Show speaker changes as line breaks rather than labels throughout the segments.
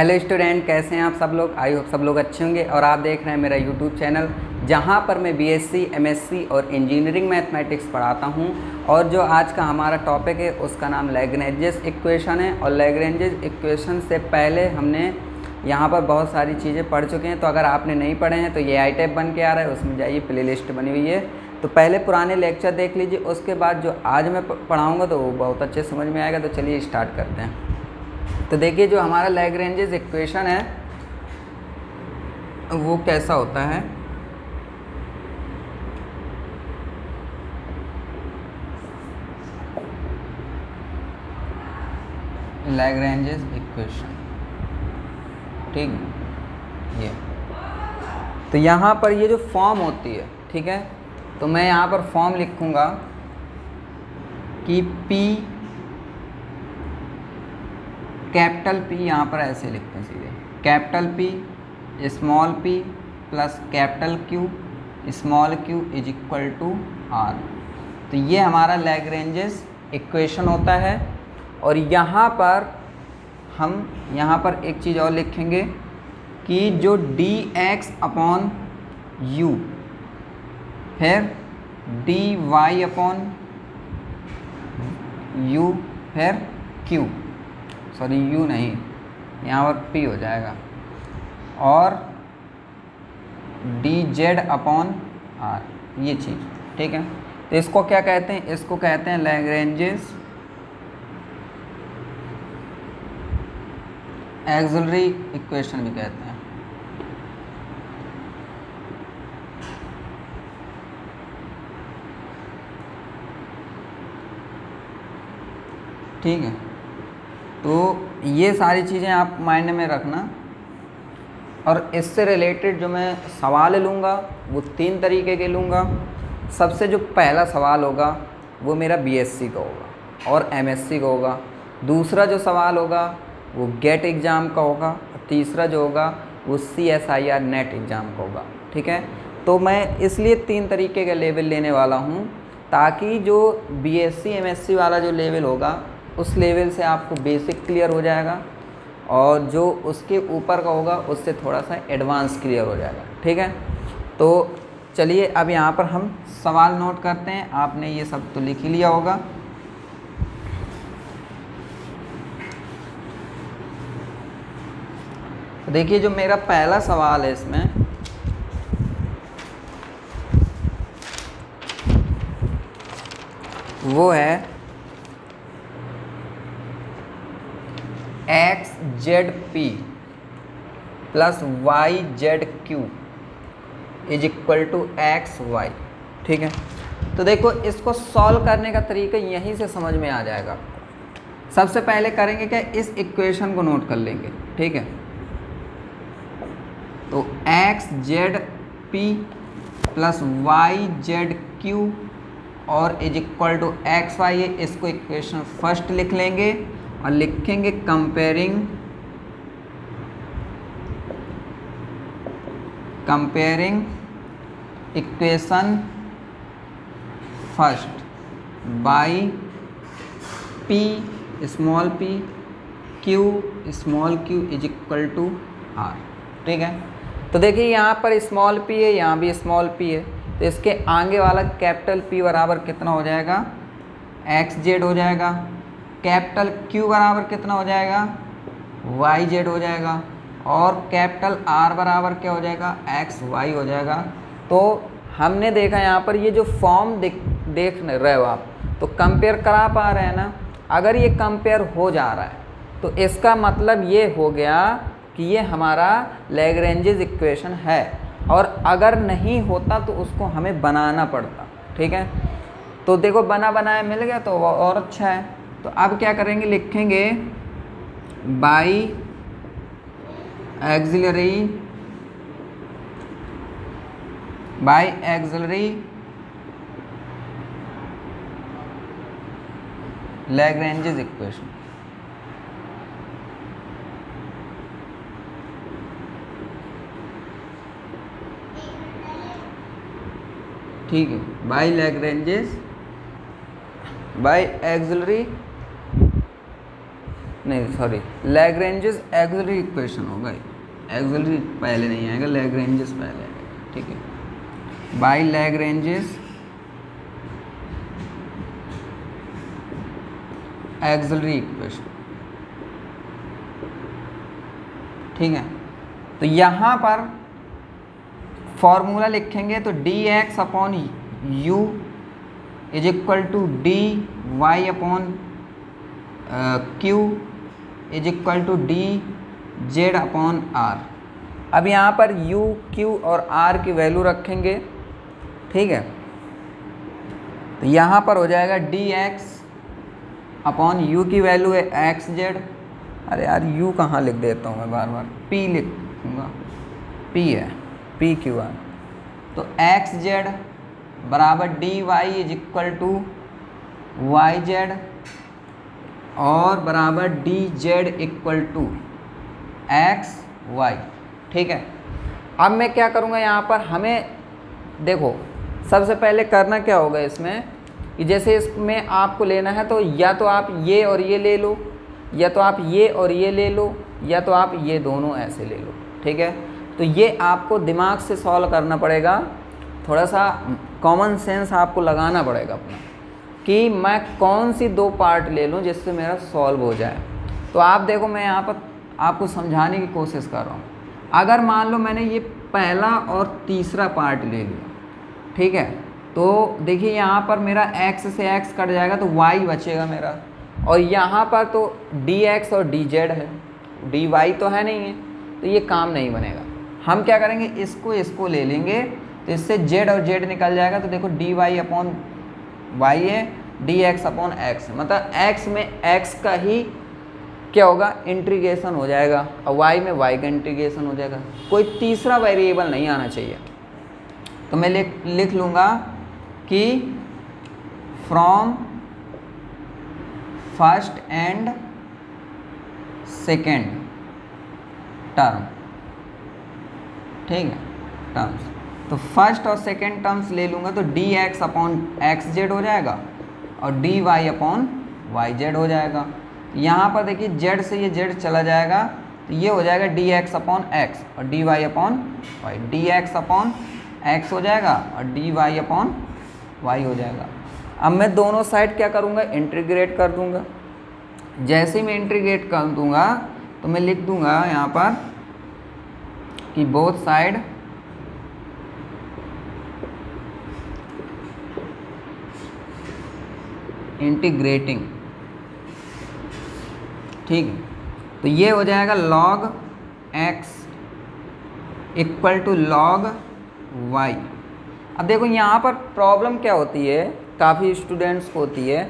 Hello student, कैसे हैं आप सब लोग। आई होप सब लोग अच्छे होंगे और आप देख रहे हैं मेरा यूट्यूब चैनल जहां पर मैं बीएससी, एमएससी और इंजीनियरिंग मैथमेटिक्स पढ़ाता हूं। और जो आज का हमारा टॉपिक है उसका नाम लैग्रेंजेस इक्वेशन है। और लैग्रेंजेस इक्वेशन से पहले हमने यहां पर बहुत सारी चीज़ें पढ़ चुके हैं, तो अगर आपने नहीं पढ़े हैं तो ये आई टैब बन के आ रहा है, उसमें जाइए, प्ले लिस्ट बनी हुई है। तो पहले पुराने लेक्चर देख लीजिए, उसके बाद जो आज मैं पढ़ाऊँगा तो वो बहुत अच्छे समझ में आएगा। तो चलिए स्टार्ट करते हैं। तो देखिए, जो हमारा लैग्रेंजेस इक्वेशन है वो कैसा होता है। लैग्रेंजेस इक्वेशन, ठीक है। ये तो यहाँ पर ये जो फॉर्म होती है, ठीक है, तो मैं यहाँ पर फॉर्म लिखूँगा कि P कैपिटल P, यहाँ पर ऐसे लिखते हैं सीधे, capital P small p plus capital Q small q is equal to R। तो ये हमारा लैग्रेंजेस इक्वेशन होता है। और यहाँ पर एक चीज़ और लिखेंगे कि जो dx अपॉन u फिर dy अपॉन u फिर q, सॉरी u नहीं, यहाँ पर p हो जाएगा, और dz अपॉन r, ये चीज़, ठीक है। तो इसको क्या कहते हैं, इसको कहते हैं लैग्रेंजेस एक्सिलरी इक्वेशन भी कहते हैं। ठीक है, तो ये सारी चीज़ें आप माइंड में रखना। और इससे रिलेटेड जो मैं सवाल लूँगा वो 3 तरीके के लूँगा। सबसे जो पहला सवाल होगा वो मेरा बीएससी का होगा और एमएससी का होगा। दूसरा जो सवाल होगा वो गेट एग्ज़ाम का होगा। और तीसरा जो होगा वो CSIR नेट एग्ज़ाम का होगा, ठीक है। तो मैं इसलिए 3 तरीके का लेवल लेने वाला हूँ, ताकि जो बीएससी एमएससी वाला जो लेवल होगा उस लेवल से आपको बेसिक क्लियर हो जाएगा, और जो उसके ऊपर का होगा उससे थोड़ा सा एडवांस क्लियर हो जाएगा, ठीक है। तो चलिए अब यहाँ पर हम सवाल नोट करते हैं। आपने ये सब तो लिख ही लिया होगा। तो देखिए, जो मेरा पहला सवाल है इसमें, वो है XZP plus YZQ is equal to XY, ठीक है। तो देखो, इसको सॉल्व करने का तरीका यहीं से समझ में आ जाएगा। सबसे पहले करेंगे क्या, इस इक्वेशन को नोट कर लेंगे, ठीक है। तो XZP प्लस YZQ और इज इक्वल टू XY है, इसको इक्वेशन फर्स्ट लिख लेंगे और लिखेंगे comparing equation first by P small p Q small q is equal to R, ठीक है। तो देखिए, यहाँ पर स्मॉल p है, यहाँ भी स्मॉल p है, तो इसके आगे वाला कैपिटल P बराबर कितना हो जाएगा, XZ हो जाएगा। कैपिटल Q बराबर कितना हो जाएगा, YZ हो जाएगा। और कैपिटल R बराबर क्या हो जाएगा, XY हो जाएगा। तो हमने देखा यहाँ पर ये जो फॉर्म देख रहे हो आप, तो कंपेयर करा पा रहे हैं ना। अगर ये कंपेयर हो जा रहा है तो इसका मतलब ये हो गया कि ये हमारा लैग्रेंजेस इक्वेशन है। और अगर नहीं होता तो उसको हमें बनाना पड़ता, ठीक है। तो देखो, बना बनाया मिल गया तो और अच्छा है। तो अब क्या करेंगे, लिखेंगे बाई एक्सिलरी लैग्रेंजेस इक्वेशन, ठीक है, बाई लैग्रेंजेस बाई एक्सिलरी नहीं सॉरी, लैग्रेंजेस ऑक्सिलरी इक्वेशन होगा, ऑक्सिलरी पहले नहीं आएगा, लैग्रेंजेस पहले आएगा, ठीक है। बाय लैग्रेंजेस ऑक्सिलरी इक्वेशन, ठीक है। तो यहाँ पर फॉर्मूला लिखेंगे तो d x upon u is equal to d y upon q is equal to d z upon r. अब यहाँ पर यू क्यू और आर की वैल्यू रखेंगे, ठीक है। तो यहाँ पर हो जाएगा डी एक्स अपॉन यू की वैल्यू है एक्स जेड, अरे यार यू कहाँ लिख देता हूँ मैं बार बार, पी लिखूँगा, पी है पी क्यू आर। तो एक्स जेड बराबर D Y is equal to y z और बराबर d z equal to x y, ठीक है। अब मैं क्या करूँगा यहाँ पर, हमें देखो सबसे पहले करना क्या होगा इसमें कि जैसे इसमें आपको लेना है तो या तो आप ये और ये ले लो, या तो आप ये और ये ले लो, या तो आप ये दोनों ऐसे ले लो, ठीक है। तो ये आपको दिमाग से सॉल्व करना पड़ेगा, थोड़ा सा कॉमन सेंस आपको लगाना पड़ेगा अपना कि मैं कौन सी दो पार्ट ले लूँ जिससे मेरा सॉल्व हो जाए। तो आप देखो मैं यहाँ पर आपको समझाने की कोशिश कर रहा हूँ। अगर मान लो मैंने ये पहला और तीसरा पार्ट ले लिया, ठीक है, तो देखिए यहाँ पर मेरा x से x कट जाएगा तो y बचेगा मेरा, और यहाँ पर तो dx और dz है, dy तो है नहीं है, तो ये काम नहीं बनेगा। हम क्या करेंगे, इसको ले लेंगे तो इससे z और z निकल जाएगा, तो देखो dy अपॉन y है, dx अपॉन x है, मतलब x में x का ही क्या होगा इंटीग्रेशन हो जाएगा और y में y का इंटीग्रेशन हो जाएगा, कोई तीसरा वेरिएबल नहीं आना चाहिए। तो मैं लिख लूँगा कि from first and second term, ठीक है, टर्म्स। तो फर्स्ट और सेकेंड टर्म्स ले लूँगा तो d x upon x z हो जाएगा और d y upon y z हो जाएगा। यहाँ पर देखिए जेड से ये जेड चला जाएगा तो ये हो जाएगा डी एक्स अपॉन एक्स और d y upon y, d x upon x हो जाएगा और डी वाई अपॉन वाई हो जाएगा। अब मैं दोनों साइड क्या करूँगा, इंटीग्रेट कर दूँगा। जैसे ही मैं इंटीग्रेट कर दूँगा तो मैं लिख दूँगा यहाँ पर कि बोथ साइड इंटीग्रेटिंग, ठीक है। तो ये हो जाएगा log x equal to log y। अब देखो यहाँ पर प्रॉब्लम क्या होती है, काफ़ी स्टूडेंट्स को होती है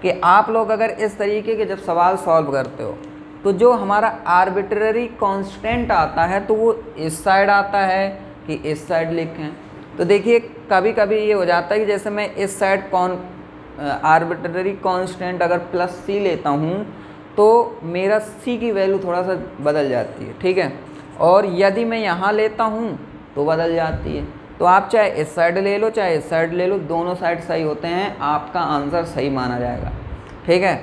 कि आप लोग अगर इस तरीके के जब सवाल सॉल्व करते हो तो जो हमारा आर्बिट्ररी कांस्टेंट आता है तो वो इस साइड आता है कि इस साइड लिखें। तो देखिए कभी कभी ये हो जाता है कि जैसे मैं इस साइड आर्बिट्ररी कांस्टेंट अगर प्लस सी लेता हूँ तो मेरा सी की वैल्यू थोड़ा सा बदल जाती है, ठीक है, और यदि मैं यहाँ लेता हूँ तो बदल जाती है। तो आप चाहे इस साइड ले लो चाहे इस साइड ले लो, दोनों साइड सही होते हैं, आपका आंसर सही माना जाएगा, ठीक है।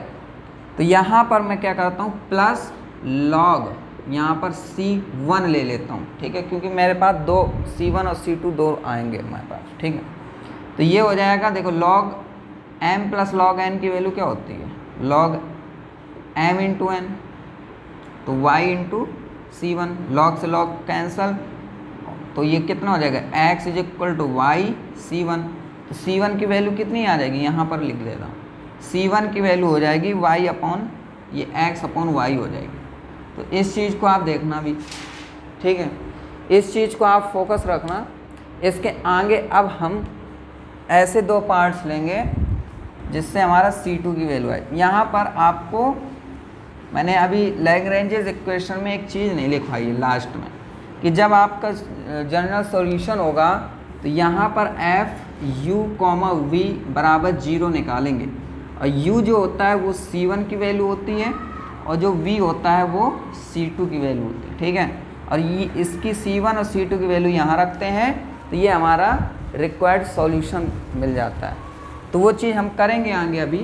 तो यहाँ पर मैं क्या करता हूँ, प्लस लॉग यहाँ पर C1 ले लेता हूँ, ठीक है, क्योंकि मेरे पास दो C1 और C2 दो आएंगे हमारे पास, ठीक है। तो ये हो जाएगा, देखो log m plus log n की वैल्यू क्या होती है, log m इंटू n, तो y इंटू C1, log से log कैंसल, तो ये कितना हो जाएगा x is equal to y C1। तो C1 की वैल्यू कितनी आ जाएगी, यहाँ पर लिख देता हूँ, C1 की वैल्यू हो जाएगी y अपॉन ये x अपॉन y हो जाएगी। तो इस चीज़ को आप देखना भी, ठीक है, इस चीज़ को आप फोकस रखना। इसके आगे अब हम ऐसे दो पार्ट्स लेंगे जिससे हमारा C2 की वैल्यू है। यहाँ पर आपको मैंने अभी लैग्रेंजेस इक्वेशन में एक चीज़ नहीं लिखवाई है लास्ट में, कि जब आपका जनरल सॉल्यूशन होगा तो यहाँ पर f u v बराबर 0 निकालेंगे, और u जो होता है वो C1 की वैल्यू होती है और जो v होता है वो C2 की वैल्यू होती है, ठीक है। और ये इसकी C1 और C2 की वैल्यू यहाँ रखते हैं तो ये हमारा रिक्वायर्ड सॉल्यूशन मिल जाता है। तो वो चीज़ हम करेंगे आगे अभी,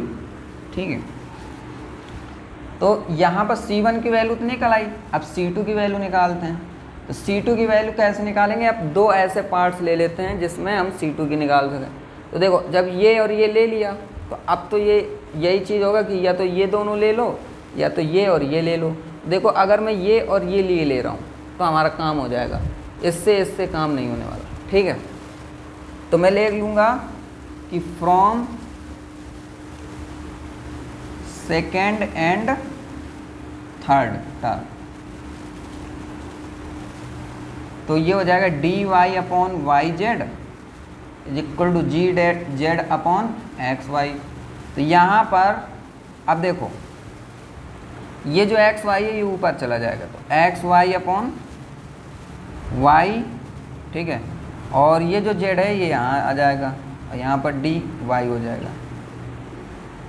ठीक है। तो यहाँ पर C1 की वैल्यू तो निकल आई, अब C2 की वैल्यू निकालते हैं। तो C2 की वैल्यू कैसे निकालेंगे, अब दो ऐसे पार्ट्स ले लेते हैं जिसमें हम C2 की निकाल सकें। तो देखो जब ये और ये ले लिया तो अब तो ये यही चीज़ होगा कि या तो ये दोनों ले लो या तो ये और ये ले लो। देखो अगर मैं ये और ये लिए ले रहा हूँ तो हमारा काम हो जाएगा, इससे काम नहीं होने वाला, ठीक है। तो मैं ले लूँगा कि from second and third term, तो ये हो जाएगा dy upon y z is equal to g z upon x y. तो यहाँ पर अब देखो ये जो एक्स वाई है ये ऊपर चला जाएगा, तो एक्स वाई अपॉन वाई, ठीक है, और ये जो जेड है ये यहाँ आ जाएगा और यहाँ पर डी वाई हो जाएगा।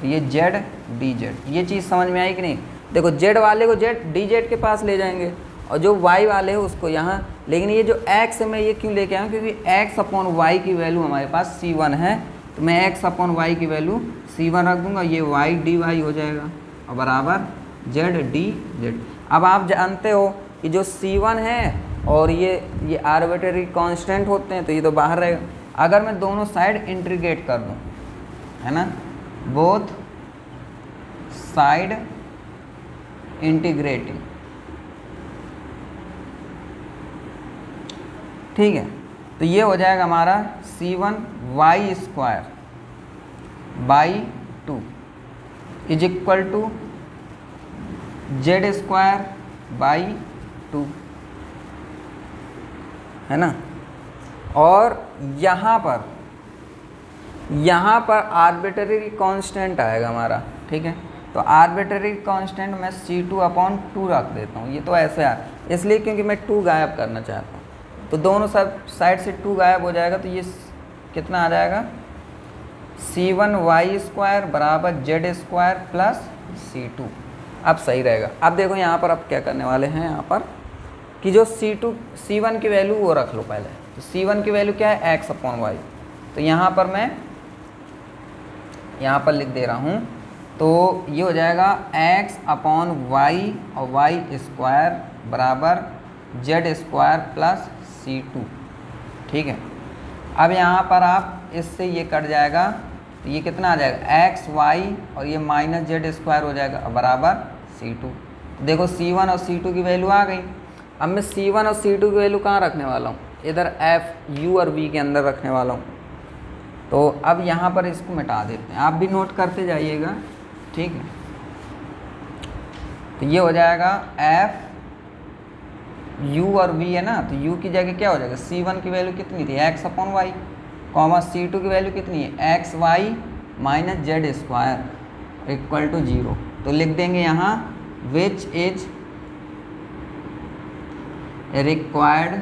तो ये जेड डी जेड, ये चीज़ समझ में आई कि नहीं। देखो जेड वाले को जेड डी जेड के पास ले जाएंगे और जो वाई वाले हैं उसको यहाँ, लेकिन ये जो एक्स है मैं ये क्यों लेके आया हूँ, क्योंकि एक्स अपॉन वाई की वैल्यू हमारे पास C1 है, तो मैं एक्स अपॉन वाई की वैल्यू C1 रख दूंगा, ये वाई डी वाई हो जाएगा और बराबर जेड डी जेड। अब आप जानते हो कि जो C1 है और ये आर्बिट्रेरी कांस्टेंट होते हैं तो ये तो बाहर रहेगा। अगर मैं दोनों साइड इंटीग्रेट कर दूँ, है ना, बोथ साइड इंटीग्रेटिंग, ठीक है, तो ये हो जाएगा हमारा C1 y square by 2 is equal to z square by 2, है ना। और यहाँ पर आर्बिट्रेरी कांस्टेंट आएगा हमारा, ठीक है। तो आर्बिट्रेरी कांस्टेंट मैं C2 अपॉन 2 रख देता हूँ, ये तो ऐसे आ इसलिए क्योंकि मैं 2 गायब करना चाहता हूँ, तो दोनों सब साइड से 2 गायब हो जाएगा, तो ये कितना आ जाएगा C1 वाई स्क्वायर बराबर जेड स्क्वायर प्लस C2। अब सही रहेगा। अब देखो यहाँ पर अब क्या करने वाले हैं, यहाँ पर कि जो C1 की वैल्यू वो रख लो पहले। तो C1 की वैल्यू क्या है, x अपॉन वाई। तो यहाँ पर मैं यहाँ पर लिख दे रहा हूँ, तो ये हो जाएगा x अपॉन वाई और वाई स्क्वायर बराबर जेड स्क्वायर प्लस C2, ठीक है। अब यहाँ पर आप इससे ये कट जाएगा, तो ये कितना आ जाएगा एक्स वाई और ये माइनस जेड स्क्वायर हो जाएगा बराबर C2। देखो C1 और C2 की वैल्यू आ गई। अब मैं C1 और C2 की वैल्यू कहाँ रखने वाला हूँ, इधर F U और V के अंदर रखने वाला हूँ। तो अब यहाँ पर इसको मिटा देते हैं, आप भी नोट करते जाइएगा, ठीक है। तो ये हो जाएगा F U और V है ना, तो U की जगह क्या हो जाएगा, C1 की वैल्यू कितनी थी x upon Y, comma C2 की वैल्यू कितनी है x y minus z square equal to 0। तो लिख देंगे यहाँ which is required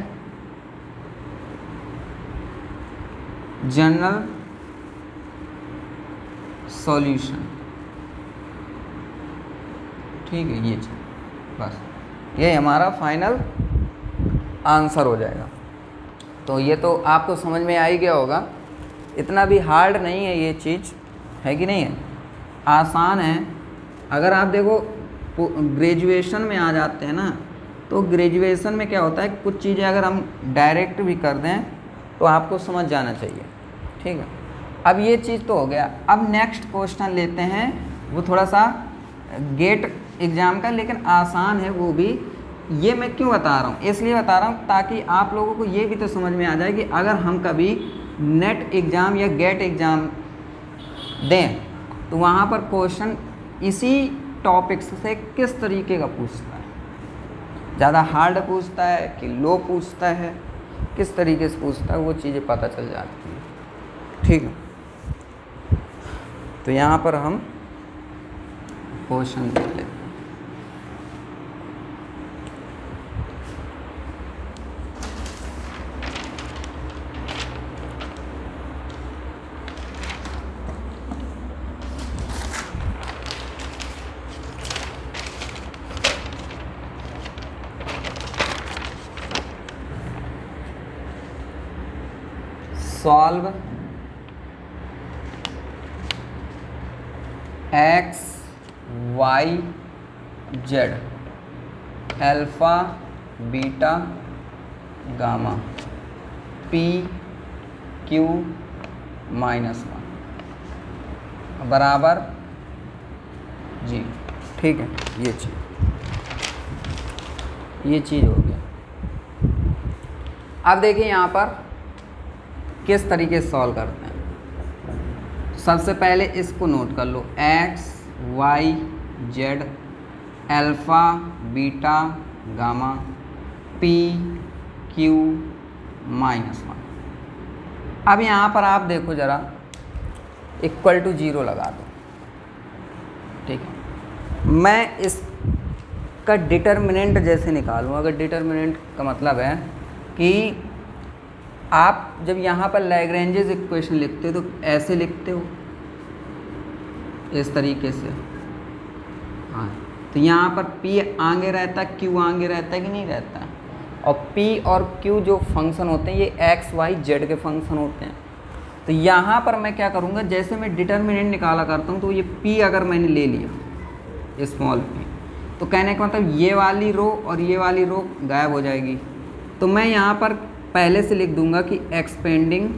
general solution, ठीक है। ये बस ये हमारा फाइनल आंसर हो जाएगा। तो ये तो आपको समझ में आ ही गया होगा, इतना भी हार्ड नहीं है ये चीज़, है कि नहीं है, आसान है। अगर आप देखो ग्रेजुएशन में आ जाते हैं ना, तो ग्रेजुएशन में क्या होता है, कुछ चीज़ें अगर हम डायरेक्ट भी कर दें तो आपको समझ जाना चाहिए, ठीक है। अब ये चीज़ तो हो गया। अब नेक्स्ट क्वेश्चन लेते हैं, वो थोड़ा सा गेट एग्ज़ाम का लेकिन आसान है वो भी। ये मैं क्यों बता रहा हूँ, इसलिए बता रहा हूँ ताकि आप लोगों को ये भी तो समझ में आ जाए कि अगर हम कभी नेट एग्ज़ाम या गेट एग्ज़ाम दें तो वहाँ पर क्वेश्चन इसी टॉपिक्स से किस तरीके का पूछता है, ज़्यादा हार्ड पूछता है कि लो पूछता है, किस तरीके से पूछता है, वो चीज़ें पता चल जाती हैं, ठीक है। तो यहाँ पर हम क्वेश्चन देख लेते हैं। Solve x y Z alpha beta gamma P Q -1 बराबर जी। ठीक है, ये चीज़ हो गया। अब देखिए यहाँ पर किस तरीके से सॉल्व करते हैं। सबसे पहले इसको नोट कर लो, X Y Z alpha beta gamma P Q -1। अब यहाँ पर आप देखो ज़रा, इक्वल टू 0 लगा दो। ठीक है, मैं इसका डिटर्मिनेंट जैसे निकालूँ, अगर डिटर्मिनेंट का मतलब है कि आप जब यहाँ पर लैग्रेंजेस इक्वेशन लिखते हो तो ऐसे लिखते हो, इस तरीके से। हाँ, तो यहाँ पर P आगे रहता है, Q आगे रहता है कि नहीं रहता है। और P और Q जो फंक्शन होते हैं ये x y z के फंक्शन होते हैं। तो यहाँ पर मैं क्या करूँगा, जैसे मैं डिटर्मिनेंट निकाला करता हूँ तो ये P अगर मैंने ले लिया स्मॉल p, तो कहने का मतलब ये वाली रो और ये वाली रो गायब हो जाएगी। तो मैं यहाँ पर पहले से लिख दूंगा कि एक्सपेंडिंग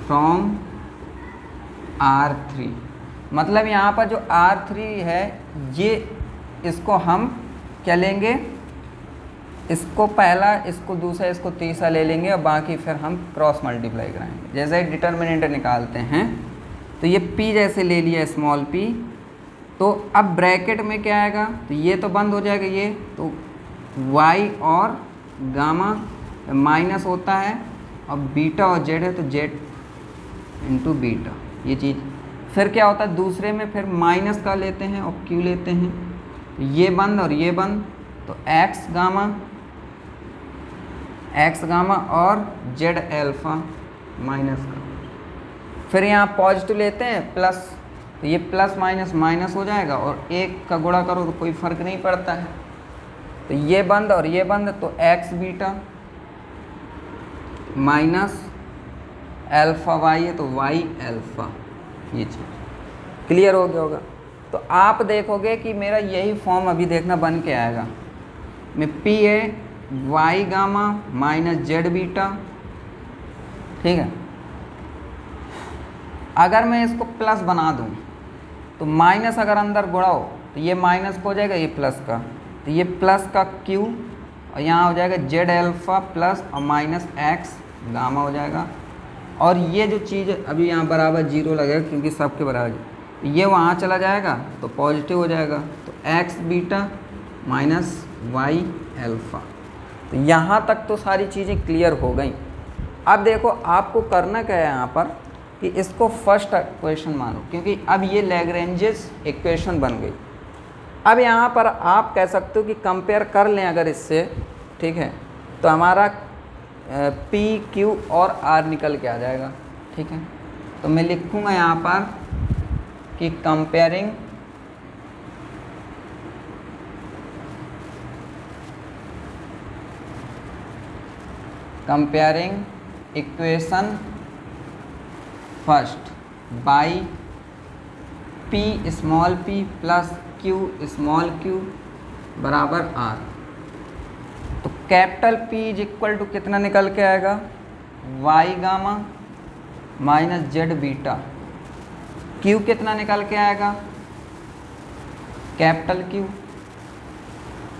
फ्रॉम R3, मतलब यहाँ पर जो R3 है ये, इसको हम क्या लेंगे, इसको पहला, इसको दूसरा, इसको तीसरा ले लेंगे और बाकी फिर हम क्रॉस मल्टीप्लाई कराएंगे। जैसे डिटर्मिनेंट निकालते हैं तो ये P जैसे ले लिया स्मॉल p, तो अब ब्रैकेट में क्या आएगा, तो ये तो बंद हो जाएगा, ये तो y और गामा माइनस होता है और बीटा और z है तो z इंटू बीटा, ये चीज़। फिर क्या होता है, दूसरे में फिर माइनस का लेते हैं और q लेते हैं, तो ये बंद और ये बंद, तो x गामा और z अल्फ़ा माइनस का। फिर यहाँ पॉजिटिव लेते हैं प्लस, तो ये प्लस माइनस माइनस हो जाएगा और एक का गुणा करो तो कोई फ़र्क नहीं पड़ता है, तो ये बंद और ये बंद, तो x beta minus alpha y है तो y अल्फ़ा, ये चीज़ क्लियर हो गया होगा। तो आप देखोगे कि मेरा यही फॉर्म अभी देखना बन के आएगा, में P है y gamma minus z beta. ठीक है, अगर मैं इसको प्लस बना दूं तो माइनस अगर अंदर गुणा हो तो ये माइनस को हो जाएगा, ये प्लस का, तो ये प्लस का q और यहाँ हो जाएगा z अल्फ़ा प्लस और माइनस x गामा हो जाएगा। और ये जो चीज़ अभी यहाँ बराबर 0 लगेगा क्योंकि सबके बराबर, ये वहाँ चला जाएगा तो पॉजिटिव हो जाएगा, तो x beta minus y alpha. तो यहाँ तक तो सारी चीज़ें क्लियर हो गई। अब देखो आपको करना क्या है यहाँ पर कि इसको फर्स्ट इक्वेशन मानो, क्योंकि अब ये लैग्रेंजेस इक्वेशन बन गई। अब यहाँ पर आप कह सकते हो कि कंपेयर कर लें अगर इससे, ठीक है, तो हमारा P Q और R निकल के आ जाएगा। ठीक है, तो मैं लिखूँगा यहाँ पर कि comparing equation first by P small p plus Q small q बराबर R। तो capital P is equal to कितना निकल के आएगा, y gamma minus z beta. Q कितना निकल के आएगा, कैपिटल Q,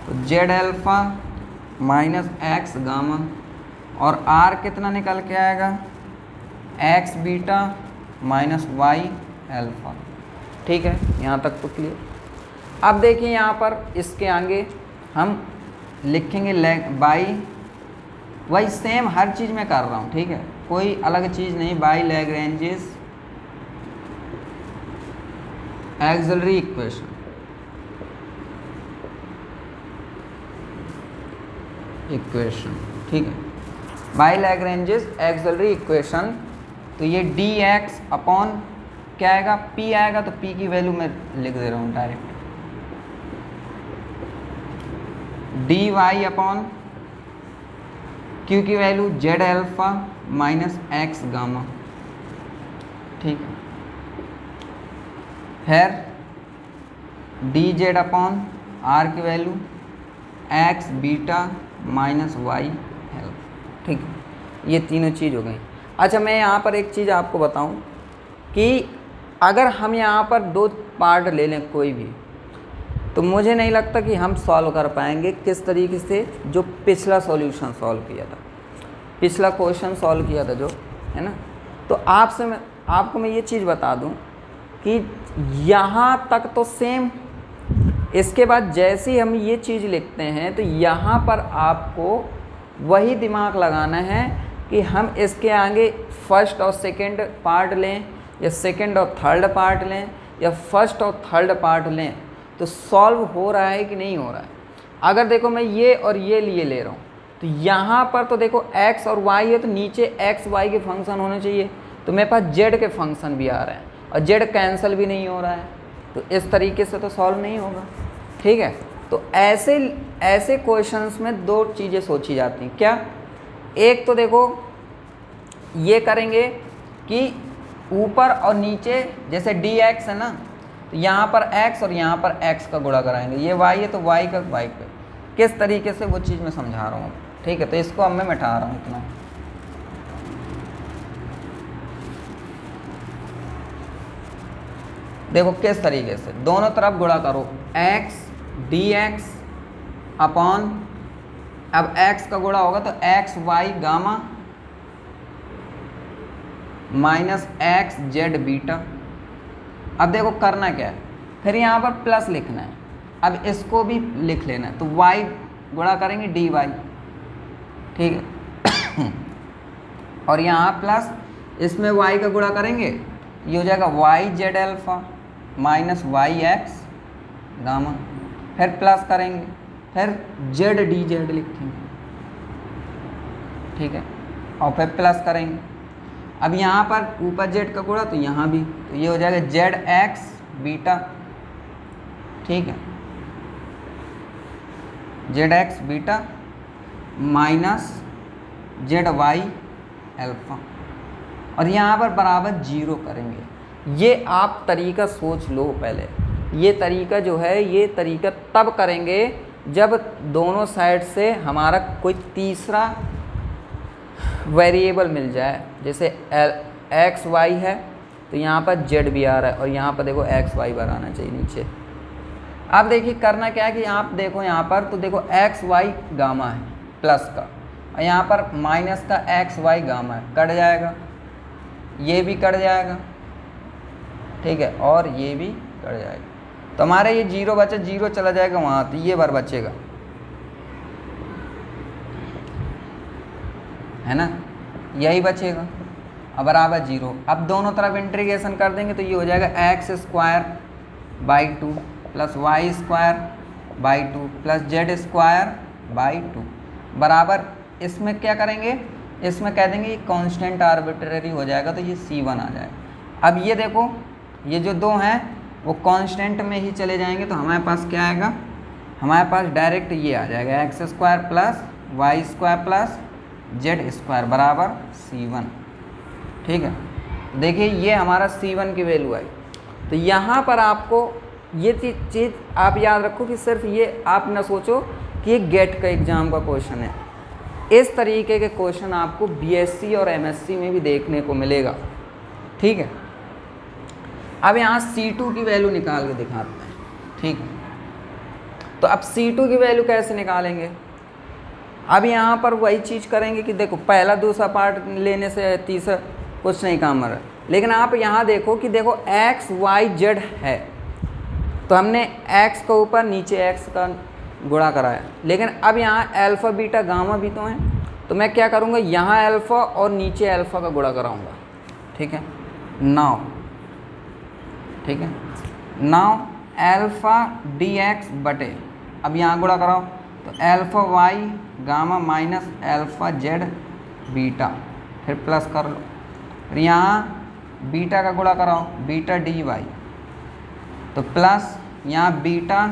तो z alpha minus x gamma, और R कितना निकल के आएगा, x beta minus y alpha. ठीक है, यहाँ तक तो क्लियर। अब देखिए यहाँ पर इसके आगे हम लिखेंगे बाई, वही सेम हर चीज़ में कर रहा हूँ, ठीक है, कोई अलग चीज़ नहीं, बाई लैग्रेंजेस एक्सिलरी इक्वेशन। ठीक है, बाई लैग्रेंजेस एक्सिलरी इक्वेशन। तो ये dx अपॉन क्या आएगा, p आएगा, तो p की वैल्यू मैं लिख दे रहा हूँ डायरेक्ट, dy अपॉन q की value z alpha minus x gamma. ठीक है, फिर डी जेड अपॉन आर की value x beta minus y alpha, ठीक है। ये तीनों चीज़ हो गई। अच्छा मैं यहाँ पर एक चीज़ आपको बताऊँ कि अगर हम यहाँ पर दो पार्ट ले लें कोई भी, तो मुझे नहीं लगता कि हम सॉल्व कर पाएंगे किस तरीके से जो पिछला सॉल्यूशन सॉल्व किया था, पिछला क्वेश्चन सॉल्व किया था जो, है ना। तो आपको मैं ये चीज़ बता दूं कि यहाँ तक तो सेम, इसके बाद जैसे ही हम ये चीज़ लिखते हैं तो यहाँ पर आपको वही दिमाग लगाना है कि हम इसके आगे फर्स्ट और सेकंड पार्ट लें या सेकंड और थर्ड पार्ट लें या फर्स्ट और थर्ड पार्ट लें, तो सॉल्व हो रहा है कि नहीं हो रहा है। अगर देखो मैं ये और ये लिए ले रहा हूँ, तो यहाँ पर तो देखो x और y है, तो नीचे x y के फंक्शन होने चाहिए, तो मेरे पास z के फंक्शन भी आ रहे हैं और z कैंसिल भी नहीं हो रहा है, तो इस तरीके से तो सॉल्व नहीं होगा, ठीक है। तो ऐसे क्वेश्चंस में दो चीज़ें सोची जाती हैं। क्या? एक तो देखो ये करेंगे कि ऊपर और नीचे जैसे dx है ना, तो यहाँ पर x और यहाँ पर x का गुणा कराएंगे, ये y है तो y का y पे, किस तरीके से वो चीज़ मैं समझा रहा हूँ, ठीक है। तो इसको अब मैं मिटा रहा हूँ इतना। देखो किस तरीके से दोनों तरफ गुणा करो, x dx अपॉन, अब x का गुणा होगा तो x y gamma minus x Z beta. अब देखो करना क्या है, फिर यहाँ पर प्लस लिखना है, अब इसको भी लिख लेना है, तो y गुणा करेंगे dy, ठीक है। और यहाँ प्लस इसमें y का गुणा करेंगे, ये हो जाएगा y z alpha minus y x gamma, फिर प्लस करेंगे, फिर जेड डी जेड लिखेंगे, ठीक है, और फिर प्लस करेंगे। अब यहाँ पर ऊपर जेड का गुणा तो यहाँ भी, तो ये हो जाएगा जेड एक्स बीटा, ठीक है, z x beta minus z y alpha, और यहाँ पर बराबर 0 करेंगे। ये आप तरीका सोच लो पहले, ये तरीका जो है, ये तरीका तब करेंगे जब दोनों साइड से हमारा कोई तीसरा वेरिएबल मिल जाए। जैसे एक्स वाई है तो यहाँ पर जेड भी आ रहा है और यहाँ पर देखो एक्स वाई बार आना चाहिए नीचे। अब देखिए करना क्या है कि आप देखो यहाँ पर, तो देखो एक्स वाई गामा है प्लस का, और यहाँ पर माइनस का एक्स वाई गामा है, कट जाएगा, ये भी कट जाएगा, ठीक है, और ये भी कट जाएगा, तो हमारा ये 0 बचा, 0 चला जाएगा वहाँ, तो ये बार बचेगा, है ना, यही बचेगा, अब बराबर 0। अब दोनों तरफ इंटीग्रेशन कर देंगे तो ये हो जाएगा x square by 2 plus y square by 2 plus z square by 2 बराबर, इसमें क्या करेंगे, इसमें कह देंगे ये कांस्टेंट आर्बिट्रेरी हो जाएगा, तो ये C1 आ जाएगा। अब ये देखो ये जो दो हैं वो कांस्टेंट में ही चले जाएंगे, तो हमारे पास क्या आएगा, हमारे पास डायरेक्ट ये आ जाएगा x square plus y square plus z square बराबर C1, ठीक है। देखिए ये हमारा C1 की वैल्यू आई। तो यहाँ पर आपको ये चीज़ आप याद रखो कि सिर्फ ये आप न सोचो कि ये गेट का एग्ज़ाम का क्वेश्चन है, इस तरीके के क्वेश्चन आपको BSc और MSc में भी देखने को मिलेगा, ठीक है। अब यहाँ C2 की वैल्यू निकाल के दिखाते हैं, ठीक है। तो अब C2 की वैल्यू कैसे निकालेंगे, अब यहाँ पर वही चीज़ करेंगे कि देखो पहला दूसरा पार्ट लेने से तीसरा कुछ नहीं काम आ रहा, लेकिन आप यहाँ देखो कि देखो एक्स वाई जेड है, तो हमने x का ऊपर नीचे x का गुणा कराया, लेकिन अब यहाँ अल्फ़ा बीटा गामा भी तो हैं, तो मैं क्या करूँगा, यहाँ अल्फ़ा और नीचे अल्फ़ा का गुणा कराऊँगा, ठीक है। नाउ ठीक है, नाउ अल्फ़ा डी एक्स बटे, अब यहाँ गुणा कराओ तो alpha y gamma minus alpha z beta, फिर प्लस कर लो, फिर यहाँ बीटा का गुणा कराओ बीटा डी वाई, तो प्लस यहाँ beta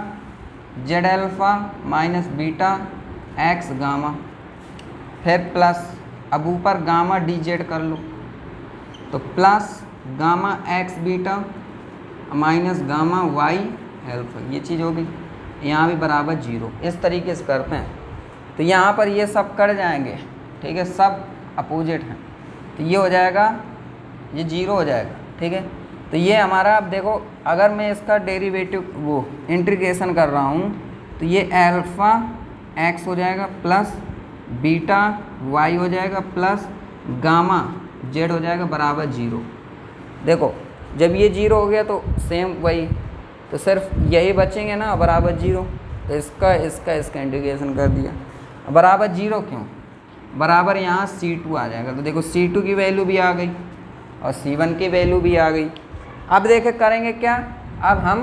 z alpha minus beta x gamma, फिर प्लस अब ऊपर गामा डी जेड कर लो, तो plus gamma x beta minus gamma y alpha, ये चीज़ हो गई। यहाँ भी बराबर 0, इस तरीके से करते हैं। तो यहाँ पर ये सब कट जाएंगे, ठीक है, सब अपोजिट हैं, तो ये हो जाएगा, ये 0 हो जाएगा, ठीक है। तो ये हमारा, अब देखो अगर मैं इसका डेरिवेटिव वो इंटीग्रेशन कर रहा हूँ तो ये एल्फ़ा एक्स हो जाएगा प्लस बीटा वाई हो जाएगा प्लस गामा जेड हो जाएगा बराबर 0। देखो जब ये 0 हो गया तो सेम वही, तो सिर्फ यही बचेंगे ना बराबर 0, तो इसका इंटीग्रेशन कर दिया। बराबर 0 क्यों, बराबर यहाँ C2 आ जाएगा, तो देखो C2 की वैल्यू भी आ गई और C1 की वैल्यू भी आ गई। अब देखे करेंगे क्या, अब हम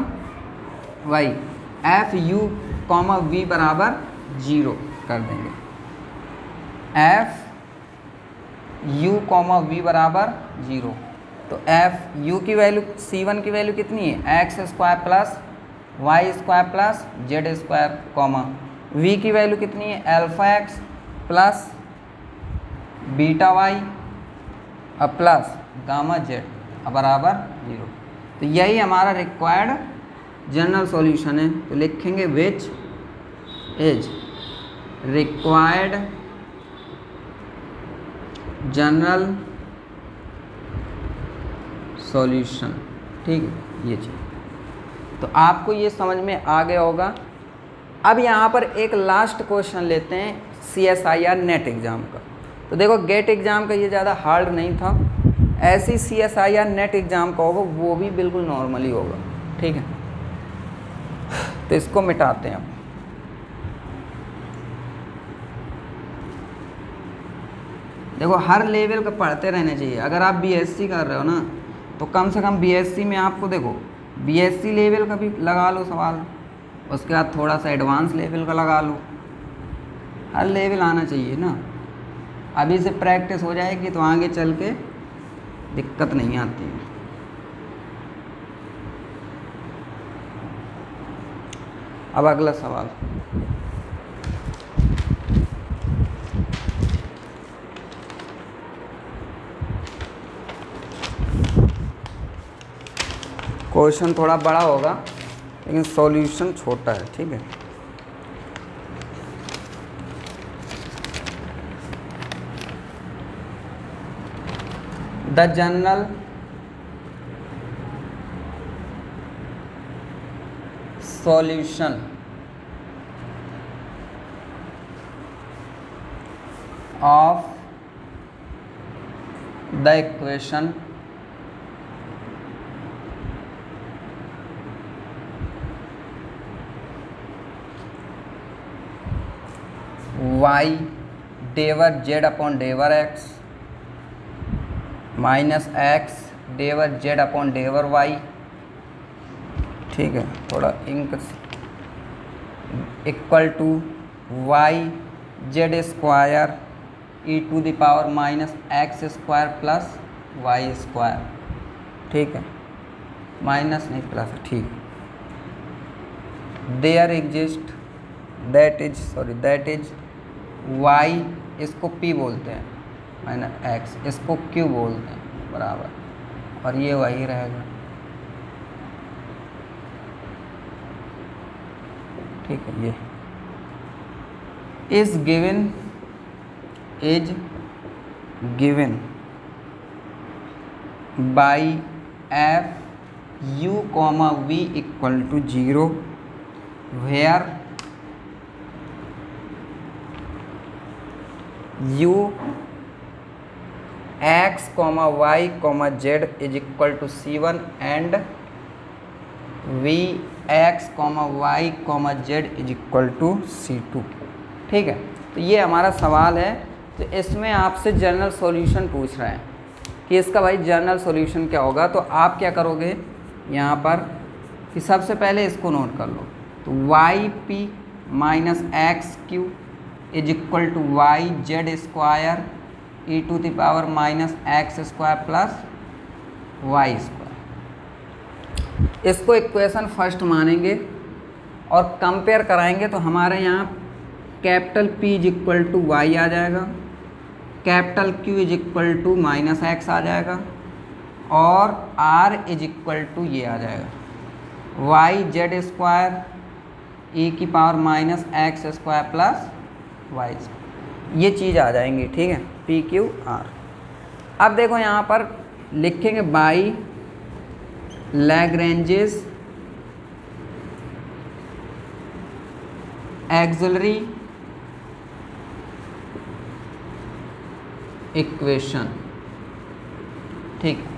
वही एफ यू कॉमा वी बराबर 0 कर देंगे। एफ यू कॉमा वी बराबर 0, तो एफ यू की वैल्यू C1 की वैल्यू कितनी है, x square plus y square plus z square, comma v की वैल्यू कितनी है, alpha x plus beta y और प्लस गामा जेड बराबर 0। तो यही हमारा रिक्वायर्ड जनरल सॉल्यूशन है। तो लिखेंगे विच इज रिक्वायर्ड जनरल सॉल्यूशन, ठीक है, ये चीज़। तो आपको ये समझ में आ गया होगा। अब यहाँ पर एक लास्ट क्वेश्चन लेते हैं CSIR नेट एग्ज़ाम का। तो देखो गेट एग्ज़ाम का ये ज़्यादा हार्ड नहीं था, ऐसे ही CSIR नेट एग्ज़ाम का होगा, वो भी बिल्कुल नॉर्मली होगा, ठीक है। तो इसको मिटाते हैं। देखो हर लेवल का पढ़ते रहना चाहिए। अगर आप BSc कर रहे हो ना, तो कम से कम BSc में आपको देखो BSc लेवल का भी लगा लो सवाल, उसके बाद थोड़ा सा एडवांस लेवल का लगा लो, हर लेवल आना चाहिए ना। अभी से प्रैक्टिस हो जाएगी तो आगे चल के दिक्कत नहीं आती है। अब अगला सवाल, क्वेश्चन थोड़ा बड़ा होगा लेकिन सॉल्यूशन छोटा है, ठीक है। The general solution of the equation y del z upon del x minus x del z upon del y, ठीक है, थोड़ा ink, equal to y z square e to the power minus x square plus y square, ठीक है, minus नहीं plus, ठीक। There exist that is y, इसको p बोलते हैं, माइनस x, इसको q बोलते हैं, बराबर, और ये वही रहेगा, ठीक है। ये is given by f u comma v equal to 0 where u x comma y comma z is equal to C1 and v x comma y comma z is equal to C2, ठीक है। तो ये हमारा सवाल है। तो इसमें आपसे जनरल सॉल्यूशन पूछ रहा है कि इसका भाई जनरल सॉल्यूशन क्या होगा। तो आप क्या करोगे यहाँ पर कि सबसे पहले इसको नोट कर लो, तो y p minus x q is equal to y z square e to the power minus x square plus y square. इसको इक्वेशन फर्स्ट मानेंगे और कंपेयर कराएंगे तो हमारे यहाँ capital P is equal to y आ जाएगा, capital Q is equal to minus x आ जाएगा और R इज इक्वल टू ये आ जाएगा। वाई जेड स्क्वायर ई की power minus x square plus y, ये चीज़ आ जाएंगी, ठीक है, पी क्यू आर। अब देखो यहाँ पर लिखेंगे बाई लैग्रेंजेस एक्सिलरी इक्वेशन, ठीक है।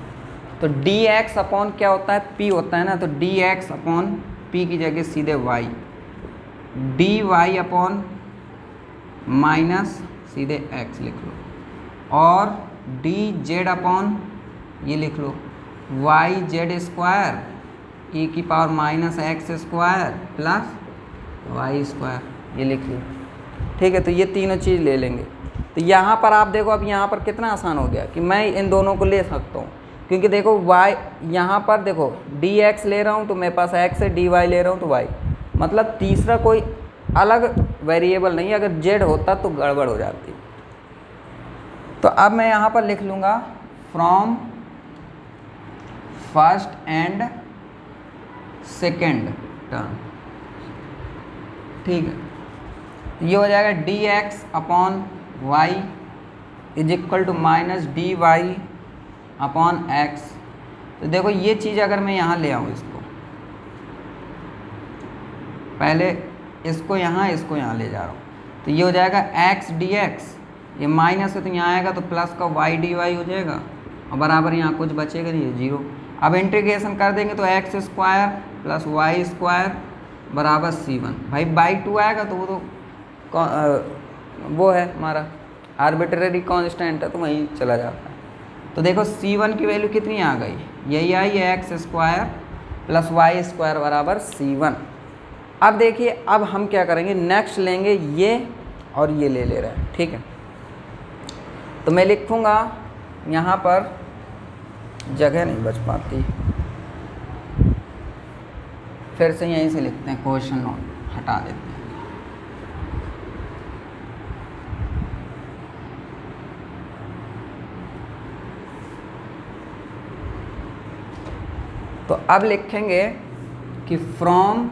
तो डी एक्स अपॉन क्या होता है, पी होता है ना, तो डी एक्स अपॉन पी की जगह सीधे y, d y upon minus सीधे एक्स लिख लो, और डी जेड अपॉन ये लिख लो वाई जेड स्क्वायर ई की power minus x square plus y square, ये लिख लो, ठीक है। तो ये तीनों चीज़ ले लेंगे। तो यहाँ पर आप देखो, अब यहाँ पर कितना आसान हो गया कि मैं इन दोनों को ले सकता हूँ, क्योंकि देखो y यहाँ पर देखो डी एक्स ले रहा हूँ तो मेरे पास x है, डी वाई ले रहा हूँ तो y, मतलब तीसरा कोई अलग वेरिएबल नहीं। अगर z होता तो गड़बड़ हो जाती। तो अब मैं यहाँ पर लिख लूँगा from first and second term, ठीक है। ये हो जाएगा d x upon y is equal to minus d y upon x. तो देखो ये चीज़ अगर मैं यहाँ ले आऊँ, इसको पहले इसको यहाँ ले जा रहा हूँ, तो ये हो जाएगा एक्स डी एक्स, ये माइनस है तो यहाँ आएगा तो प्लस का वाई डी वाई हो जाएगा, और बराबर यहाँ कुछ बचेगा नहीं, जीरो। अब इंटीग्रेशन कर देंगे तो x square plus y square बराबर C1, भाई बाई टू आएगा तो वो तो वो है हमारा आर्बिट्रेरी कांस्टेंट है, तो वहीं चला जाता है। तो देखो C1 की वैल्यू कितनी आ गई, यही आई है x square plus y square बराबर C1। अब देखिए, अब हम क्या करेंगे, नेक्स्ट लेंगे ये और ये ले रहे हैं, ठीक है। तो मैं लिखूँगा यहाँ पर, जगह नहीं बच पाती, फिर से यहीं से लिखते हैं, क्वेश्चन नोट हटा देते हैं। तो अब लिखेंगे कि from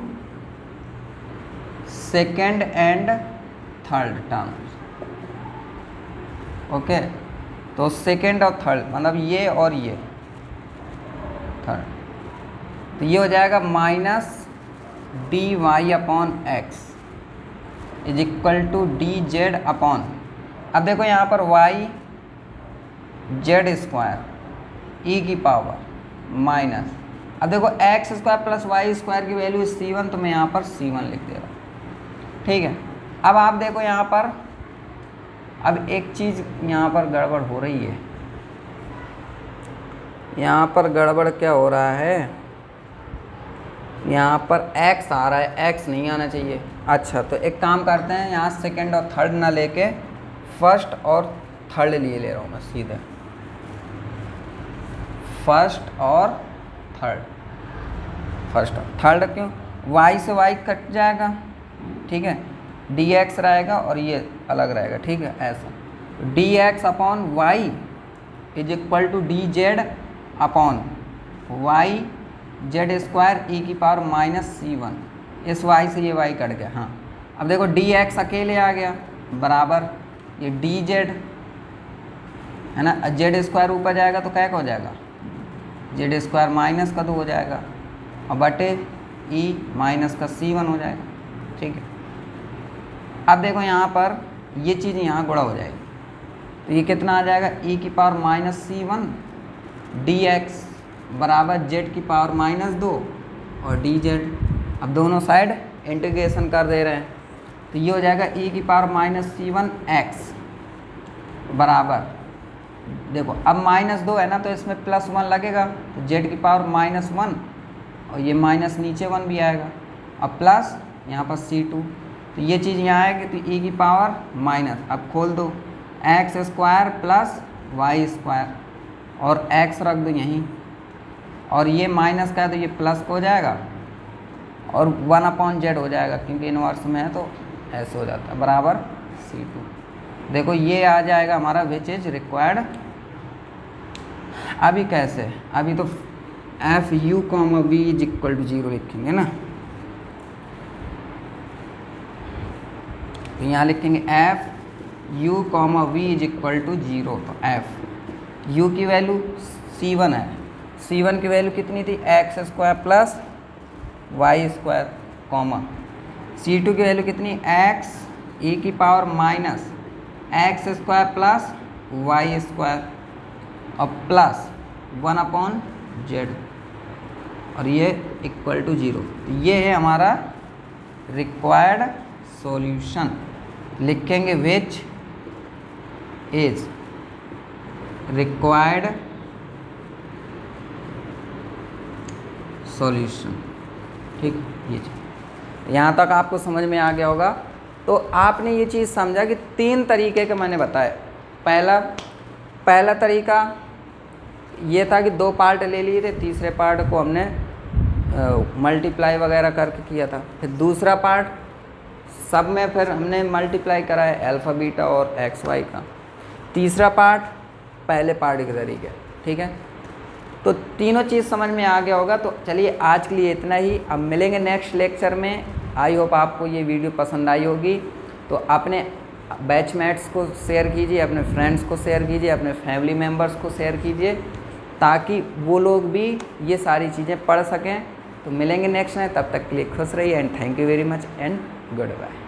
second and third term, okay. तो सेकेंड और थर्ड मतलब ये और ये थर्ड, तो ये हो जाएगा minus d y upon x is equal to d z upon, अब देखो यहाँ पर वाई जेड स्क्वायर ई की पावर माइनस, अब देखो x square plus y square की वैल्यू C1, तो मैं यहाँ पर C1 लिख दे रहा हूँ, ठीक है। अब आप देखो यहाँ पर, अब एक चीज़ यहाँ पर गड़बड़ हो रही है, यहाँ पर गड़बड़ क्या हो रहा है, यहाँ पर x आ रहा है, x नहीं आना चाहिए। अच्छा, तो एक काम करते हैं, यहाँ सेकंड और थर्ड ना लेके फर्स्ट और थर्ड लिए ले रहा हूँ मैं सीधे, फर्स्ट और थर्ड, फर्स्ट और थर्ड क्यों, y से y कट जाएगा, ठीक है, dx रहेगा और ये अलग रहेगा, ठीक है, ऐसा dx upon y is equal to d z upon y z square e की पावर माइनस C1, इस y से ये y कट गया, हाँ। अब देखो dx अकेले आ गया बराबर ये डी जेड है ना, जेड स्क्वायर ऊपर जाएगा तो क्या हो जाएगा, जेड स्क्वायर माइनस का 2 हो जाएगा और बटे ई माइनस का C1 हो जाएगा, ठीक है। अब देखो यहाँ पर ये चीज़ यहाँ गुणा हो जाएगी, तो ये कितना आ जाएगा, ई की power minus C1 D x बराबर जेड की पावर माइनस 2 और डी जेड। अब दोनों साइड इंटीग्रेशन कर दे रहे हैं, तो ये हो जाएगा ई की पावर माइनस C1 एक्स बराबर, देखो अब माइनस 2 है ना, तो इसमें प्लस 1 लगेगा, तो जेड की पावर माइनस 1 और ये माइनस नीचे 1 भी आएगा, अब प्लस यहाँ पर C2, तो ये चीज़ यहाँ आएगी, तो ई की पावर माइनस, अब खोल दो x square plus y square और एक्स रख दो यहीं, और ये माइनस का है तो ये प्लस हो जाएगा और 1 अपॉन जेड हो जाएगा, क्योंकि इनवर्स में है तो ऐसे हो जाता है बराबर C2। देखो ये आ जाएगा हमारा विच इज रिक्वायर्ड। अभी कैसे, अभी तो f u comma v is equal to 0 लिखेंगे ना। तो यहाँ लिखेंगे f u comma v is equal to 0। तो एफ यू की वैल्यू C1 है, C1 की वैल्यू कितनी थी x² प्लस वाई स्क्वायर, कॉमा C2 की वैल्यू कितनी x e की पावर माइनस x² प्लस वाई स्क्वायर और प्लस 1/z और ये इक्वल टू 0। ये है हमारा रिक्वायर्ड सॉल्यूशन। लिखेंगे विच इज रिक्वायर्ड सॉल्यूशन। ठीक, ये चीज़ यहाँ तक आपको समझ में आ गया होगा। तो आपने ये चीज़ समझा कि 3 तरीके के मैंने बताए। पहला तरीका ये था कि 2 पार्ट ले लिए थे, तीसरे पार्ट को हमने मल्टीप्लाई वगैरह करके किया था। फिर दूसरा पार्ट सब में फिर हमने मल्टीप्लाई करा है अल्फ़ा बीटा और एक्स वाई का। तीसरा पार्ट पहले पार्ट के तरीके। ठीक है, तो तीनों चीज़ समझ में आ गया होगा। तो चलिए आज के लिए इतना ही, अब मिलेंगे नेक्स्ट लेक्चर में। आई होप आपको ये वीडियो पसंद आई होगी। तो अपने बैचमेट्स को शेयर कीजिए, अपने फ्रेंड्स को शेयर कीजिए, अपने फैमिली मेम्बर्स को शेयर कीजिए, ताकि वो लोग भी ये सारी चीज़ें पढ़ सकें। तो मिलेंगे नेक्स्ट में, तब तक के लिए खुश रहिए and thank you very much and good bye.